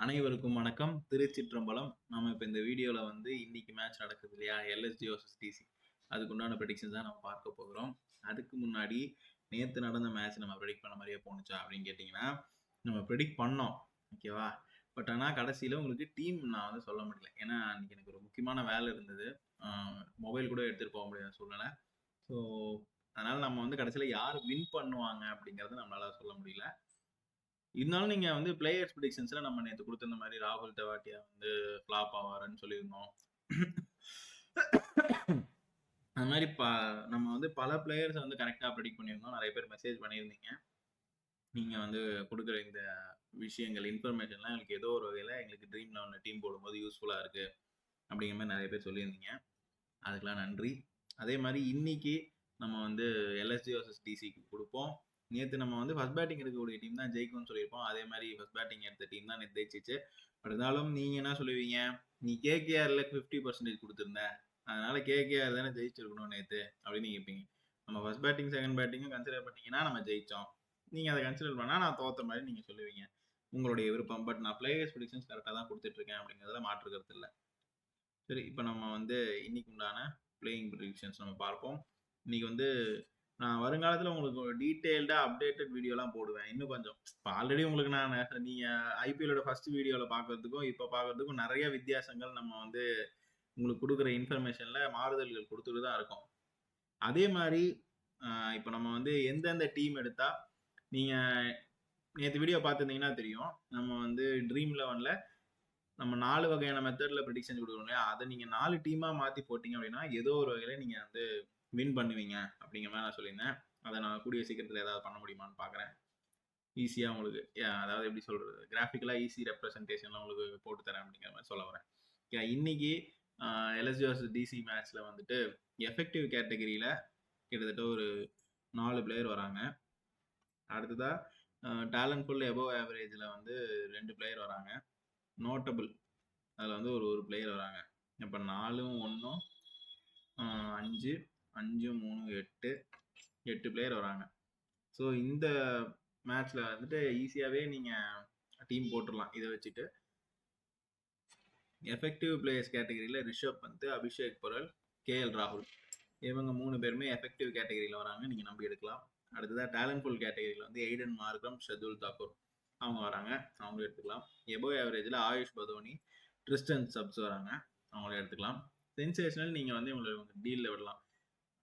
அனைவருக்கும் வணக்கம். திருச்சிற்றம்பலம். நாம இப்ப இந்த வீடியோல வந்து இன்னைக்கு மேட்ச் நடக்குது இல்லையா? LSG versus DC. அதுக்குண்டான ப்ரெடிக்ஷன்ஸ் தான் நம்ம பார்க்க போகிறோம். அதுக்கு முன்னாடி நேத்து நடந்த மேட்ச் நம்ம ப்ரெடிக்ட் பண்ண மாதிரியே போணுச்சா அப்படின்னு கேட்டிங்கன்னா, நம்ம ப்ரெடிக்ட் பண்ணோம். ஓகேவா? பட் ஆனா கடைசியில உங்களுக்கு டீம் நான் வந்து சொல்ல முடியல. ஏன்னா அன்னைக்கு எனக்கு ஒரு முக்கியமான வேலை இருந்தது. மொபைல் கூட எடுத்துட்டு போக முடியாத சூழ்நிலை. ஸோ அதனால நம்ம வந்து கடைசியில யார் வின் பண்ணுவாங்க அப்படிங்கிறத நம்மளால சொல்ல முடியல. இருந்தாலும் நீங்க வந்து பிளேயர்ஸ் ப்ரெடிக்ஷன்ஸ்ல நம்ம நேத்து குடுத்திருந்த மாரி ராகுல் தெவாட்டியா வந்து ஃப்ளாப் ஆவாருன்னு சொல்லியிருந்தோம். அந்த மாரி நம்ம வந்து பல பிளேயர்ஸ வந்து கரெக்ட்டா ப்ரெடிக்ட் பண்ணியிருந்தோம். நெறைய பேர் மெசேஜ் பண்ணியிருந்தீங்க. நீங்க வந்து குடுக்குற இந்த விஷயங்கள், இன்ஃபர்மேஷன்லாம் எங்களுக்கு ஏதோ ஒரு வகையில எங்களுக்கு ட்ரீம் 11 டீம் போடும்போது யூஸ்ஃபுல்லா இருக்கு. அப்படிங்கிற மாரி நெறைய பேர் சொல்லியிருந்தீங்க. அதுக்கெல்லாம் நன்றி. அதே மாரி இன்னைக்கு நம்ம வந்து எல்எஸ்ஜி வர்சஸ் டிசிக்கு குடுப்போம். நேத்து நம்ம வந்து ஃபர்ஸ்ட் பேட்டிங் எடுக்கக்கூடிய டீம் தான் ஜெயிக்கும்னு சொல்லியிருப்போம். அதே மாரி ஃபர்ஸ்ட் பேட்டிங் எடுத்த டீம் தான் நேத்து ஜெயிச்சுச்சு. பட் இருந்தாலும் நீங்க என்ன சொல்லுவீங்க? நீ கேகேஆர்ல 50% குடுத்திருந்த. அதனால கேகேஆர் தானே ஜெயிச்சிருக்கணும் நேத்து அப்படின்னு நீங்க கேட்பீங்க. நம்ம ஃபர்ஸ்ட் பேட்டிங், செகண்ட் பேட்டிங்கும் கன்சிடர் பண்ணீங்கன்னா நம்ம ஜெயிச்சோம். நீங்க அதை கன்சிடர் பண்ணா நான் தோத்த மாதிரி நீங்க சொல்லுவீங்க. உங்களுடைய விருப்பம். பட் நான் பிளேயர்ஸ் ப்ரெடிக்ஷன்ஸ் கரெக்டாக தான் கொடுத்துட்டு இருக்கேன் அப்படிங்கிறதுல மாற்று கருத்து இல்லை. சரி, இப்போ நம்ம வந்து இன்னைக்கு உண்டான பிளேயிங் ப்ரெடிக்ஷன்ஸ் நம்ம பார்ப்போம். இன்னைக்கு வந்து நான் வருங்காலத்தில் உங்களுக்கு ஒரு டீட்டெயில்டாக அப்டேட்டட் வீடியோலாம் போடுவேன். இன்னும் கொஞ்சம் இப்போ ஆல்ரெடி உங்களுக்கு நான் நீங்கள் ஐபிஎல்லோட ஃபர்ஸ்ட் வீடியோவில் பார்க்கறதுக்கும் இப்போ பார்க்கறதுக்கும் நிறைய வித்தியாசங்கள் நம்ம வந்து உங்களுக்கு கொடுக்குற இன்ஃபர்மேஷனில் மாறுதல்கள் கொடுத்துட்டு தான் இருக்கோம். அதே மாதிரி இப்போ நம்ம வந்து எந்தெந்த டீம் எடுத்தால் நீங்கள் நேற்று வீடியோ பார்த்துருந்தீங்கன்னா தெரியும். நம்ம வந்து ட்ரீம் 11ல் நம்ம 4 வகையான மெத்தட்ல ப்ரெடிக்ஷன் கொடுக்குறோம் இல்லையா? அதை நீங்க 4 டீமா மாத்தி போட்டீங்க அப்படின்னா ஏதோ ஒரு வகையில நீங்க வந்து வின் பண்ணுவீங்க அப்படிங்கிற மாதிரி நான் சொல்லியிருந்தேன். அதை நான் கூடிய சீக்கிரத்தில் ஏதாவது பண்ண முடியுமான்னு பார்க்குறேன். ஈஸியா உங்களுக்கு அதாவது எப்படி சொல்றது, கிராஃபிக்கலா ஈஸி ரெப்ரஸன்டேஷன்ல உங்களுக்கு போட்டு தரேன் அப்படிங்கிற மாதிரி சொல்ல வரேன். இன்னைக்கு எல்எஸ்ஜி வர்சஸ் டிசி மேட்ச்ல வந்துட்டு எஃபெக்டிவ் கேட்டகரியில கிட்டத்தட்ட ஒரு 4 பிளேயர் வராங்க. அடுத்ததா டேலண்ட்ஃபுல் எபோவ் ஆவரேஜ்ல வந்து 2 பிளேயர் வராங்க. நோட்டபிள் அதில் வந்து ஒரு பிளேயர் வராங்க. இப்போ 4 1 5 5 3 8 பிளேயர் வராங்க. ஸோ இந்த மேட்ச்ல வந்துட்டு ஈஸியாகவே நீங்கள் டீம் போட்டுடலாம். இதை வச்சுட்டு எஃபெக்டிவ் பிளேயர்ஸ் கேட்டகரியில் ரிஷப் பந்த், அபிஷேக் பொரல், கேஎல் ராகுல் இவங்க 3 பேருமே எஃபெக்டிவ் கேட்டகரியில் வராங்க. நீங்கள் நம்பி எடுக்கலாம். அடுத்ததாக டேலண்ட்ஃபுல் கேட்டகரியில் வந்து எய்டன் மார்க்ரம், ஷர்துல் தாக்கூர் அவங்க வராங்க. அவங்களும் எடுத்துக்கலாம். எபோவ் ஆவரேஜில் ஆயுஷ் பதோனி, ட்ரிஸ்டன் சப்ஸ் வராங்க. அவங்கள எடுத்துக்கலாம். சென்சேஷனல் நீங்கள் வந்து இவங்களை டீலில் விடலாம்.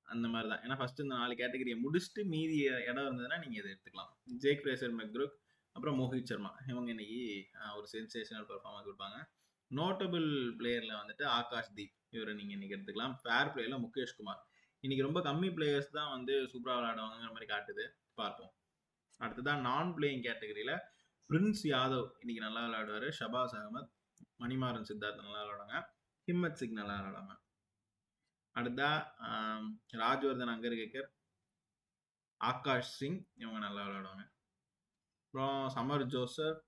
அந்த மாதிரி தான். ஏன்னா ஃபர்ஸ்ட் இந்த 4 கேட்டகரியை முடிச்சுட்டு மீதி இடம் இருந்ததுன்னா நீங்கள் இதை எடுத்துக்கலாம். ஜேக் ஃப்ரேசர் மெக்ரூக், அப்புறம் மோஹித் சர்மா இவங்க இன்னைக்கு ஒரு சென்சேஷனல் பெர்ஃபார்மன்ஸ் கொடுப்பாங்க. நோட்டபிள் பிளேயரில் வந்துட்டு ஆகாஷ் தீப் இவரை நீங்கள் இன்னைக்கு எடுத்துக்கலாம். ஃபேர் பிளேயரில் முகேஷ் குமார். இன்னைக்கு ரொம்ப கம்மி பிளேயர்ஸ் தான் வந்து சூப்பராக விளையாடுவாங்கிற மாதிரி காட்டுது. பார்ப்போம். அடுத்ததான் நான் பிளேயிங் கேட்டகரியில் பிரின்ஸ் யாதவ் இன்னைக்கு நல்லா விளையாடுவார். ஷபாஸ் அகமத், மணிமாறன் சித்தார்த் நல்லா விளையாடுவாங்க. ஹிம்மத் சிங் நல்லா விளையாடுவாங்க. அடுத்தா ராஜ்வர்தன் அங்கர்கேக்கர், ஆகாஷ் சிங் இவங்க நல்லா விளையாடுவாங்க. அப்புறம் சமர் ஜோசப்,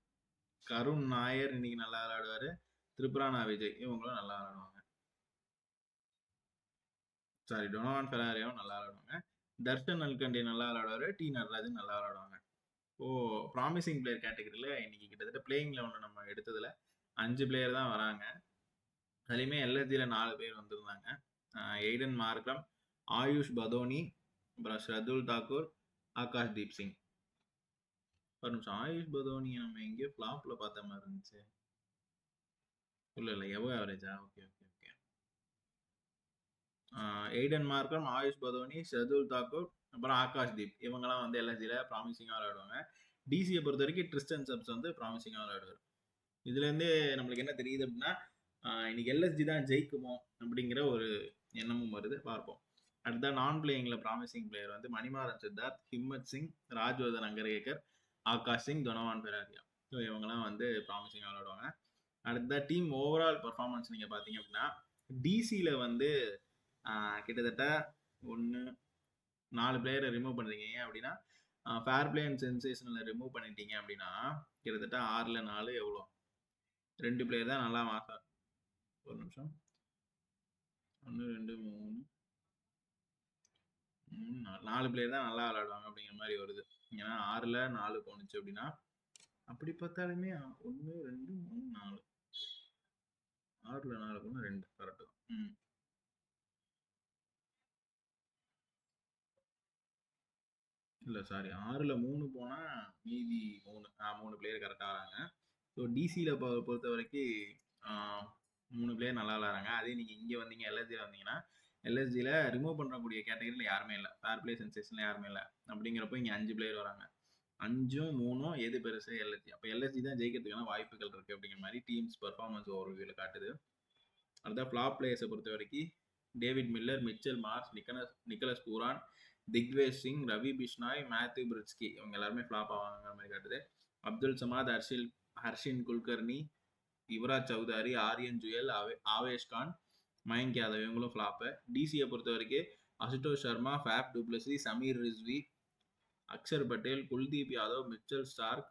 கருண் நாயர் இன்னைக்கு நல்லா விளையாடுவாரு. திரிபுரானா விஜய் இவங்களும் நல்லா விளையாடுவாங்க. சாரி, டொனோவான் ஃபெராரியாவும் நல்லா விளையாடுவாங்க. தர்ஷன் நல்கண்டி நல்லா விளையாடுவாரு. டி நடராஜன் நல்லா விளையாடுவாங்க. ஓ, ப்ராமிசிங் பிளேயர் கேட்டகரியில் இன்னைக்கு கிட்டத்தட்ட பிளேயிங் 11 நம்ம எடுத்ததுல 5 பிளேயர் தான் வராங்க. அதுலேயுமே எல்எஸ்ஜியில் 4 பேர் வந்திருந்தாங்க. எய்டன் மார்க்ரம், ஆயுஷ் பதோனி, அப்புறம் ஷர்துல் தாக்கூர், ஆகாஷ் தீப் சிங். ஒரு நிமிஷம், ஆயுஷ் பதோனி நம்ம எங்கேயோ ஃப்ளாப்ல பார்த்த மாதிரி இருந்துச்சு. இல்லை எவ்வளோ ஆவரேஜா? Okay okay okay. Aiden Markram, Ayush Badoni, Shardul Thakur, அப்புறம் ஆகாஷ் தீப் இவங்கெல்லாம் வந்து எல்எஸ்ஜியில் ப்ராமிசிங்காக விளையாடுவாங்க. டிசியை பொறுத்த வரைக்கும் ட்ரிஸ்டன் சப்ஸ் வந்து ப்ராமிசிங்காக விளையாடுவார். இதுலேருந்து நம்மளுக்கு என்ன தெரியுது அப்படின்னா இன்னைக்கு எல்எஸ்ஜி தான் ஜெயிக்குமோ அப்படிங்கிற ஒரு எண்ணமும் வருது. பார்ப்போம். அடுத்த நான் பிளேயிங்ல ப்ராமிசிங் பிளேயர் வந்து மணிமாறன் சித்தார்த், ஹிம்மத் சிங், ராஜ்வர்தன் அங்கர்கேக்கர், ஆகாஷ் சிங், டொனோவான் ஃபெராரியா. ஸோ இவங்கெல்லாம் வந்து ப்ராமிசிங்காக விளையாடுவாங்க. அடுத்த டீம் ஓவரால் பர்ஃபார்மன்ஸ் நீங்கள் பார்த்தீங்க அப்படின்னா டிசியில் வந்து கிட்டத்தட்ட 4 பிளேயரை ரிமூவ் பண்ணுறீங்க. ஏன் அப்படின்னா ஃபேர் பிளே அண்ட் சென்சேஷனில் ரிமூவ் பண்ணிட்டீங்க அப்படின்னா கிட்டத்தட்ட 6ல் 4 எவ்வளோ, 2 பிளேயர் தான் நல்லா மாசா. ஒரு நிமிஷம், 1 2 3 4 பிளேயர் தான் நல்லா விளையாடுவாங்க அப்படிங்கிற மாதிரி வருது. ஏன்னா 6ல் 4 போணுச்சு அப்படின்னா அப்படி பார்த்தாலுமே 1, 2, 3, 4 6ல 4 போனா 2 கரெக்ட் தான். இல்ல சாரி 6ல 3 போனா மீதி 3 பிளேயர் கரெக்டா வராங்க. ஸோ டிசியில பொறுத்த வரைக்கும் 3 பிளேயர் நல்லா விளாட்றாங்க. அதே நீங்க இங்க வந்தீங்க எல்எஸ்ஜியில் வந்தீங்கன்னா எல்எஸ்ஜியில் ரிமூவ் பண்ணக்கூடிய கேட்டகரியில் யாருமே இல்லை, ஃபேர் பிளே சென்சேஷன்ல யாருமே இல்லை. அப்படிங்கிறப்போ இங்கே 5 பிளேயர் வராங்க. 5ம் 3ம் எது பெருசு? எல்எஸ்ஜி. அப்போ எல்எஸ்ஜி தான் ஜெயிக்கிறதுக்கான வாய்ப்புகள் இருக்கு அப்படிங்கிற மாதிரி டீம்ஸ் பெர்ஃபார்மன்ஸ் ஓவர்வியூவில் காட்டுது. அடுத்த ஃப்ளாப் பிளேயர்ஸை பொறுத்த வரைக்கும் David Miller, Mitchell Marsh, Nicholas Pooran, Digvesh Singh, Ravi Bishnoi, Matthew Breetzke இவங்க எல்லாருமே ஃப்ளாப் ஆவாங்கிற மாதிரி காட்டுது. அப்துல் சமாத், ஹர்ஷின் குல்கர்னி, யுவராஜ் சௌதாரி, ஆரியன் ஜுயல், ஆவேஷ் கான், மயங்க் யாதவ் இவங்களும் ஃப்ளாப்பு. டிசியை பொறுத்த வரைக்கும் Ashutosh Sharma, Faf du Plessis, Sameer Rizvi, Axar Patel, Kuldeep Yadav, Mitchell Starc,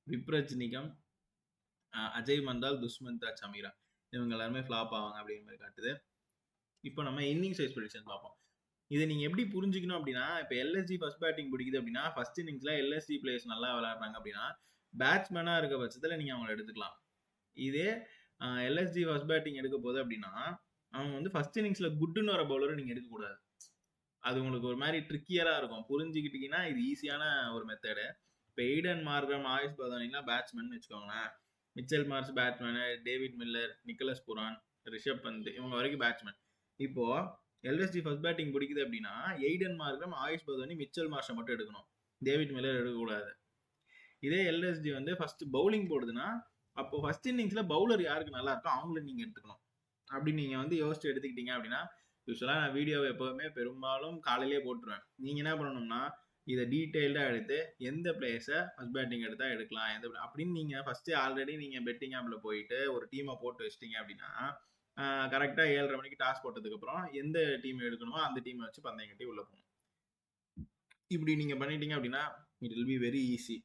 Vipraj Nigam, Ajay Mandal, Dushmantha Chameera இவங்க எல்லாருமே ஃப்ளாப் ஆவாங்க அப்படிங்கிற மாதிரி காட்டுது. இப்போ நம்ம இன்னிங்ஸ் வைஸ் ப்ரெடிக்ஷன் பார்ப்போம். இதை நீங்க எப்படி புரிஞ்சுக்கணும் அப்படின்னா, இப்போ எல்எஸ்ஜி ஃபர்ஸ்ட் பேட்டிங் பிடிக்குது அப்படின்னா ஃபர்ஸ்ட் இன்னிங்ஸ்ல எல்எஸ்ஜி பிளேயர்ஸ் நல்லா விளையாடுறாங்க அப்படின்னா பேட்ஸ்மேனா இருக்க பட்சத்தில் நீங்க அவங்களை எடுத்துக்கலாம். இதே எல்எஸ்ஜி ஃபர்ஸ்ட் பேட்டிங் எடுக்க போகுது அப்படின்னா அவங்க வந்து ஃபர்ஸ்ட் இன்னிங்ஸ்ல குட்டுன்னு வர பவுலரை நீங்க எடுக்கக்கூடாது. அது உங்களுக்கு ஒரு மாதிரி ட்ரிக்கியரா இருக்கும். புரிஞ்சுக்கிட்டீங்கன்னா இது ஈஸியான ஒரு மெத்தடு. இப்போ எய்டன் மார்க்ரம், ஆயுஷ் பதானிலாம் பேட்ஸ்மேன் வச்சுக்கோங்களேன். Mitchell Marsh batsman, David Miller, Nicholas Pooran, Rishabh Pant இவங்க வரைக்கும் பேட்ஸ்மேன். இப்போ எல்எஸ்ஜி ஃபர்ஸ்ட் பேட்டிங் பிடிக்குது அப்படின்னா Aiden Markram, Ayush Badoni, Mitchell மார்ஷை மட்டும் எடுக்கணும். டேவிட் மில்லர் எடுக்கக்கூடாது. இதே எல்எஸ்ஜி வந்து ஃபர்ஸ்ட் பவுலிங் போடுதுன்னா அப்போ ஃபர்ஸ்ட் இன்னிங்ஸ்ல பவுலர் யாருக்கு நல்லா இருக்கோ அவங்கள நீங்க எடுத்துக்கணும். அப்படி நீங்க வந்து யோசிச்சு எடுத்துக்கிட்டீங்க அப்படின்னா யூஸ்வலாக நான் வீடியோவை எப்போவுமே பெரும்பாலும் காலையிலே போட்டுருவேன். நீங்கள் என்ன பண்ணணும்னா இதை டீட்டெயில்டாக எடுத்து எந்த பிளேயர்ஸை ஃபர்ஸ்ட் பேட்டிங் எடுத்தால் எடுக்கலாம் அப்படின்னு நீங்கள் ஃபஸ்ட்டு ஆல்ரெடி நீங்கள் பெட்டிங் ஆப்பில் போயிட்டு ஒரு டீமை போட்டு வச்சிட்டிங்க அப்படின்னா கரெக்டாக 7:30 மணிக்கு டாஸ் போட்டதுக்கப்புறம் எந்த டீம் எடுக்கணுமோ அந்த டீமை வச்சு பந்தயம் கட்டி உள்ளே போகணும். இப்படி நீங்கள் பண்ணிட்டீங்க அப்படின்னா it will be very easy.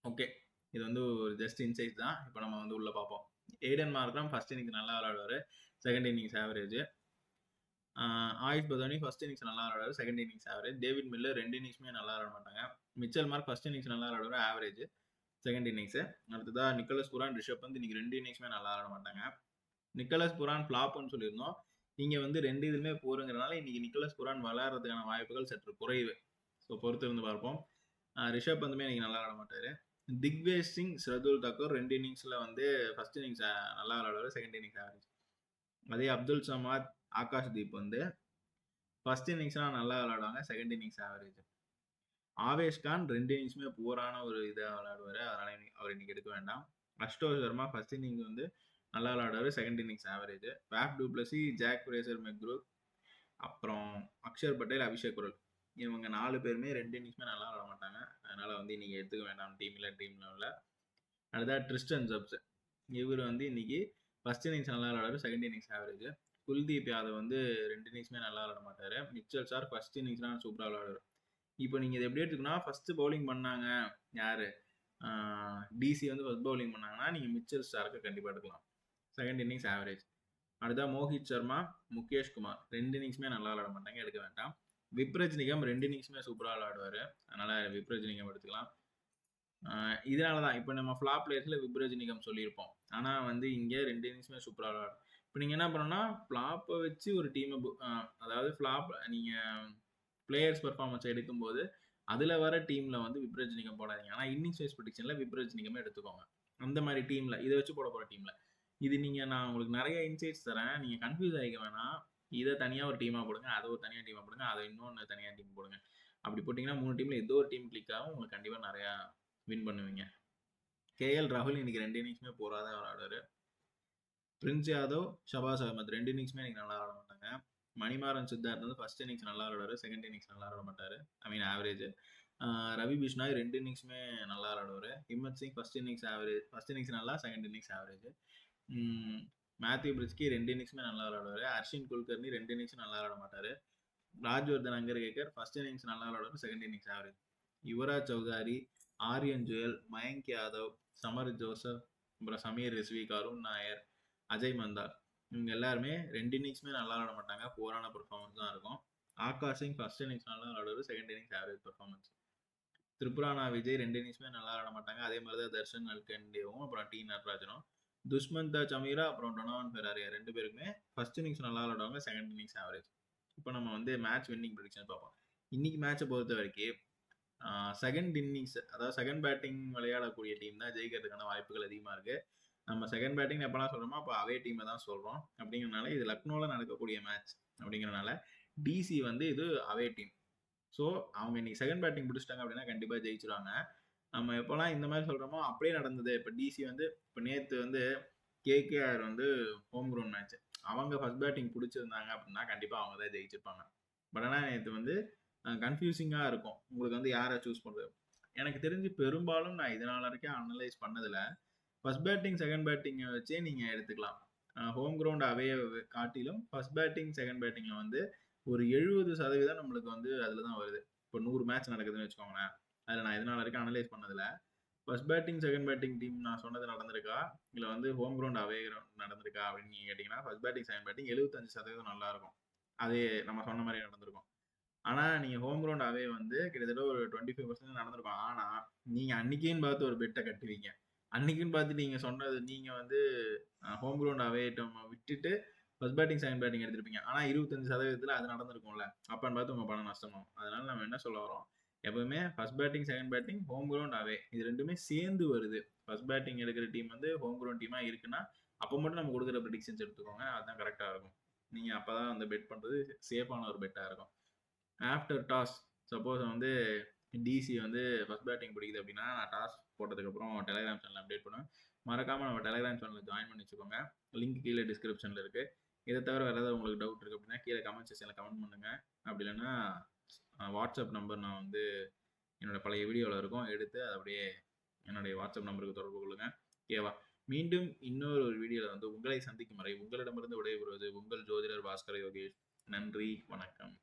Okay, இது வந்து ஒரு ஜஸ்ட் இன்சைட் தான். இப்போ நம்ம வந்து உள்ளே பார்ப்போம். எய்டன் மார்க்ரம் ஃபர்ஸ்ட் இன்னிங்ஸ் நல்லா விளையாடுவார், second innings average. AYUSH Badauni first innings நல்லா விளையாடுவார், second innings average. David Miller 2 இன்னிங்ஸுமே நல்லா விளையாட மாட்டாங்க. மிச்சல் மார்க் ஃபர்ஸ்ட் இன்னிங்ஸ் நல்லா விளையாடுவார், ஆவரேஜ். செகண்ட் இன்னிங்ஸு அடுத்ததா நிக்கலஸ் புரான், ரிஷப் பந்த் இன்னைக்கு 2 இன்னிங்ஸுமே நல்லா விளையாட மாட்டாங்க. நிக்கலஸ் புரான் ஃப்ளாப்னு சொல்லியிருந்தோம். இங்கே வந்து 2 இதுவுமே போருங்கிறனால இன்னைக்கு நிக்கலஸ் புரான் விளையாடுறதுக்கான வாய்ப்புகள் சற்று குறைவு. ஸோ பொறுத்து இருந்து பார்ப்போம். ரிஷப் பந்துமே இன்னைக்கு நல்லா விளையாட மாட்டார். திக்வேஷ் சிங், ஷர்துல் தாக்கூர் 2 இன்னிங்ஸில் வந்து ஃபர்ஸ்ட் இன்னிங்ஸ் நல்லா விளையாடுவார், செகண்ட் இன்னிங்ஸ் ஆவரேஜ். அதே அப்துல் சமாத், ஆகாஷ்தீப் வந்து ஃபர்ஸ்ட் இன்னிங்ஸ்லாம் நல்லா விளையாடுவாங்க, second innings average. Avesh Khan 2 இன்னிங்ஸுமே பூரான ஒரு இதாக விளையாடுவார், அதனால அவர் இன்னைக்கு எடுக்க வேண்டாம். அஷ்டோஷ் சர்மா ஃபர்ஸ்ட் இன்னிங்ஸ் வந்து நல்லா விளையாடுவார், second innings average. Faf du Plessis, Jake Fraser McGurk, அப்புறம் அக்ஷர் பட்டேல், அபிஷேக் குரல் இவங்க 4 பேருமே 2 இன்னிங்ஸுமே நல்லா விளையாட மாட்டாங்க, அதனால வந்து இன்னைக்கு எடுத்துக்க வேண்டாம் டீம் லெவலில். அடுத்தா ட்ரிஸ்டன் ஜப்ஸ், இவர் வந்து இன்னைக்கு ஃபர்ஸ்ட் இன்னிங்ஸ் நல்லா விளையாடுவார், second innings average. Kuldeep Yadav வந்து 2 இன்னிங்ஸுமே நல்லா விளையாட மாட்டார். மிச்சல் சார் ஃபர்ஸ்ட் இன்னிங்ஸ்லாம் சூப்பராக விளையாடுவார். இப்போ நீங்கள் இதை எப்படி எடுத்துக்கணும், ஃபர்ஸ்ட் பவுலிங் பண்ணாங்க யார், டிசி வந்து ஃபர்ஸ்ட் பவுலிங் பண்ணாங்கன்னா நீங்கள் மிச்சல் ஸ்டார்க்கு கண்டிப்பாக எடுக்கலாம், செகண்ட் இன்னிங்ஸ் ஆவரேஜ். அடுத்தா மோஹித் சர்மா, முகேஷ் குமார் 2 இன்னிங்ஸுமே நல்லா விளையாட மாட்டாங்க, எடுக்க வேண்டாம். விப்ரஜ் நிகம் 2 இன்னிங்ஸுமே சூப்பராக விளையாடுவார், அதனால் விப்ரஜ் நிகம் எடுத்துக்கலாம். இதனால தான் இப்போ நம்ம ஃப்ளாப் பிளேயர்ஸில் விப்ரஜ் நிகம் சொல்லியிருப்போம். ஆனால் வந்து இங்கே 2 இன்னிங்ஸுமே சூப்பராக விளையாடும். இப்போ நீங்கள் என்ன பண்ணணும்னா ஃப்ளாப்பை வச்சு ஒரு டீமை அதாவது ஃப்ளாப் நீங்கள் பிளேயர்ஸ் பெர்ஃபார்மன்ஸ் எடுக்கும்போது அதில் வர டீமில் வந்து விப்ரஜ் நிகம் போடாதீங்க. ஆனால் இன்னிங்ஸ் வைஸ் ப்ரெடிக்ஷனில் விப்ரஜ் நிகமே எடுத்துக்கோங்க. அந்த மாதிரி டீமில் இதை வச்சு போட போகிற டீமில் இது நீங்கள் நான் உங்களுக்கு நிறைய இன்சைட்ஸ் தரேன், நீங்கள் கன்ஃபியூஸ் ஆகிக்க வேணாம். இதை தனியாக ஒரு டீமாக போடுங்க, அதை ஒரு தனியாக டீமாக போடுங்க, அதை இன்னொன்று தனியாக டீம் போடுங்க. அப்படி போட்டிங்கன்னா 3 டீமில் ஏதோ ஒரு டீம் கிளிக் ஆகும், உங்களுக்கு கண்டிப்பாக நிறையா வின் பண்ணுவீங்க. கேஎல் ராகுல் இன்னைக்கு 2 இன்னிங்ஸுமே போராத விளையாடுவாரு. பிரின்ஸ் யாதவ், ஷபாஸ் அகமத் 2 இன்னிங்ஸுமே இன்னைக்கு நல்லா விளாட மாட்டாங்க. மணிமாறன் சித்தார்த் வந்து ஃபர்ஸ்ட் இன்னிங்ஸ் நல்லா விளாடுவாரு, செகண்ட் இன்னிங்ஸ் நல்லா விளாட மாட்டார், I mean average. Ravi Bishnoi 2 இன்னிங்ஸுமே நல்லா விளாடுவார். Himmat Singh first innings average, first innings நல்லா, second innings average. Matthew Breetzke 2 இன்னிங்ஸுமே நல்லா விளாடுவார். ஹர்ஷின் குல்கர்னி 2 இன்னிங்ஸும் நல்லா விளாட மாட்டார். ராஜ்வர்தன் அங்கர்கேக்கர் ஃபர்ஸ்ட் இன்னிங்ஸ் நல்லா விளாடுவார், second innings average. Yuvraj Chaudhary, Aryan Juyal, Mayank Yadav, Shamar Joseph, அப்புறம் சமீர் ரிஸ்வி, கருண் நாயர், அஜய் மந்தார் இவங்க எல்லாருமே 2 இன்னிங்ஸுமே நல்லா விளாட மாட்டாங்க, போரான பெர்ஃபார்மன்ஸ் தான் இருக்கும். ஆகாஷ் சிங் ஃபர்ஸ்ட் இன்னிங்ஸ் நல்லா விளாடுவார், second innings average performance. Tripurana Vijay 2 இன்னிங்ஸுமே நல்லா ஆட மாட்டாங்க. அதே மாரி தான் தர்ஷன் அல்கண்டேவும், அப்புறம் டி நடராஜனும். துஷ்மந்தா சமீரா, அப்புறம் டொனோவன் ஃபெராரியா 2 பேருக்குமே ஃபர்ஸ்ட் இன்னிங்ஸ் நல்லா விளையாடுவாங்க. Second innings average. இப்போ நம்ம வந்து மேட்ச் வின்னிங் ப்ரெடிக்ஷன் பார்ப்போம். இன்னைக்கு மேட்சை பொறுத்த வரைக்கும் செகண்ட் இன்னிங்ஸ், அதாவது செகண்ட் பேட்டிங் விளையாடக்கூடிய டீம் தான் ஜெயிக்கிறதுக்கான வாய்ப்புகள் அதிகமாக இருக்கு. நம்ம செகண்ட் பேட்டிங் எப்பலாம் சொல்றோமோ அப்போ அவே டீமை தான் சொல்றோம். அப்படிங்கிறனால இது லக்னோவில் நடக்கக்கூடிய மேட்ச் அப்படிங்கிறனால டிசி வந்து இது அவே டீம். ஸோ அவங்க இன்னைக்கு செகண்ட் பேட்டிங் பிடிச்சிட்டாங்க அப்படின்னா கண்டிப்பாக ஜெயிச்சிருவாங்க. நம்ம எப்போல்லாம் இந்த மாதிரி சொல்கிறோமோ அப்படியே நடந்தது. இப்போ டிசி வந்து இப்போ நேற்று வந்து கேகேஆர் வந்து ஹோம் கிரவுண்ட் மேட்ச், அவங்க ஃபர்ஸ்ட் பேட்டிங் பிடிச்சிருந்தாங்க அப்படின்னா கண்டிப்பாக அவங்க தான் ஜெயிச்சிருப்பாங்க. பட் ஆனால் நேற்று வந்து கன்ஃபியூசிங்காக இருக்கும் உங்களுக்கு வந்து யாரை சூஸ் பண்ணுறது. எனக்கு தெரிஞ்சு பெரும்பாலும் நான் இதனால வரைக்கும் அனலைஸ் பண்ணதில் ஃபர்ஸ்ட் பேட்டிங் செகண்ட் பேட்டிங்கை வச்சே நீங்கள் எடுத்துக்கலாம். ஹோம் கிரவுண்ட் அவே காட்டிலும் ஃபர்ஸ்ட் பேட்டிங் செகண்ட் பேட்டிங்கில் வந்து ஒரு 70% நம்மளுக்கு வந்து அதில் தான் வருது. இப்போ 100 மேட்ச் நடக்குதுன்னு வச்சுக்கோங்களேன். அதில் நான் இதனால வரைக்கும் அனலைஸ் பண்ணதில் first batting second batting team நான் சொன்னது நடந்திருக்கா, இல்லை வந்து ஹோம் கிரவுண்ட் அவே கிரவுண்ட் நடந்திருக்கா அப்படின்னு நீங்கள் கேட்டிங்கன்னா ஃபர்ஸ்ட் பேட்டிங் செகண்ட் பேட்டிங் 75% நல்லா இருக்கும். அதே நம்ம சொன்ன மாதிரி நடந்திருக்கும். ஆனால் நீங்கள் ஹோம் கிரவுண்ட் அவே வந்து கிட்டத்தட்ட ஒரு 25% நடந்திருக்கும். ஆனால் நீங்கள் அன்னைக்குன்னு பார்த்து ஒரு பெட்டை கட்டுவீங்க. அன்னைக்குன்னு பார்த்து நீங்கள் சொன்னது நீங்கள் வந்து ஹோம் கிரவுண்ட் அவே விட்டுட்டு ஃபர்ஸ்ட் பேட்டிங் செகண்ட் பேட்டிங் எடுத்திருப்பீங்க. ஆனால் 25% அது நடந்திருக்கும்ல, அப்பன்னு பார்த்து உங்கள் பணம் நஷ்டமாகும். அதனால நம்ம என்ன சொல்ல வரோம், எப்பவுமே first batting second batting home ground away இது ரெண்டுமே சேர்ந்து வருது. ஃபர்ஸ்ட் பேட்டிங் எடுக்கிற டீம் வந்து ஹோம் கிரவுண்ட் டீமாக இருக்குன்னா அப்போ மட்டும் நம்ம கொடுக்குற ப்ரெடிக்ஷன்ஸ் எடுத்துக்கோங்க. அதுதான் கரெக்டாக இருக்கும். நீங்கள் அப்போ தான் அந்த பெட் பண்ணுறது சேஃபான ஒரு பெட்டாக இருக்கும். ஆஃப்டர் டாஸ் சப்போஸ் வந்து டிசி வந்து ஃபர்ஸ்ட் பேட்டிங் பிடிக்குது அப்படின்னா நான் டாஸ் போட்டதுக்கப்புறம் டெலிகிராம் சேனல் அப்டேட் பண்ணுவேன். மறக்காமல் நம்ம டெலிகிராம் சேனலில் ஜாயின் பண்ணி வச்சுக்கோங்க. லிங்க் கீழே டிஸ்கிரிப்ஷனில் இருக்குது. இதை தவிர வேறு ஏதாவது உங்களுக்கு டவுட் இருக்குது அப்படின்னா கீழே கமெண்ட் செக்ஷனில் கமெண்ட் பண்ணுங்கள். அப்படி இல்லைன்னா வாட்ஸ்அப் நம்பர் நான் வந்து என்னோட பழைய வீடியோவில் இருக்கும், எடுத்து அதை அப்படியே என்னுடைய வாட்ஸ்அப் நம்பருக்கு தொடர்பு கொள்ளுங்க. ஓகேவா? மீண்டும் இன்னொரு வீடியோவில் வந்து உங்களை சந்திக்கும் வரை உங்களிடமிருந்து விடைபெறுவது உங்கள் ஜோதிடர் பாஸ்கர் யோகேஷ். நன்றி, வணக்கம்.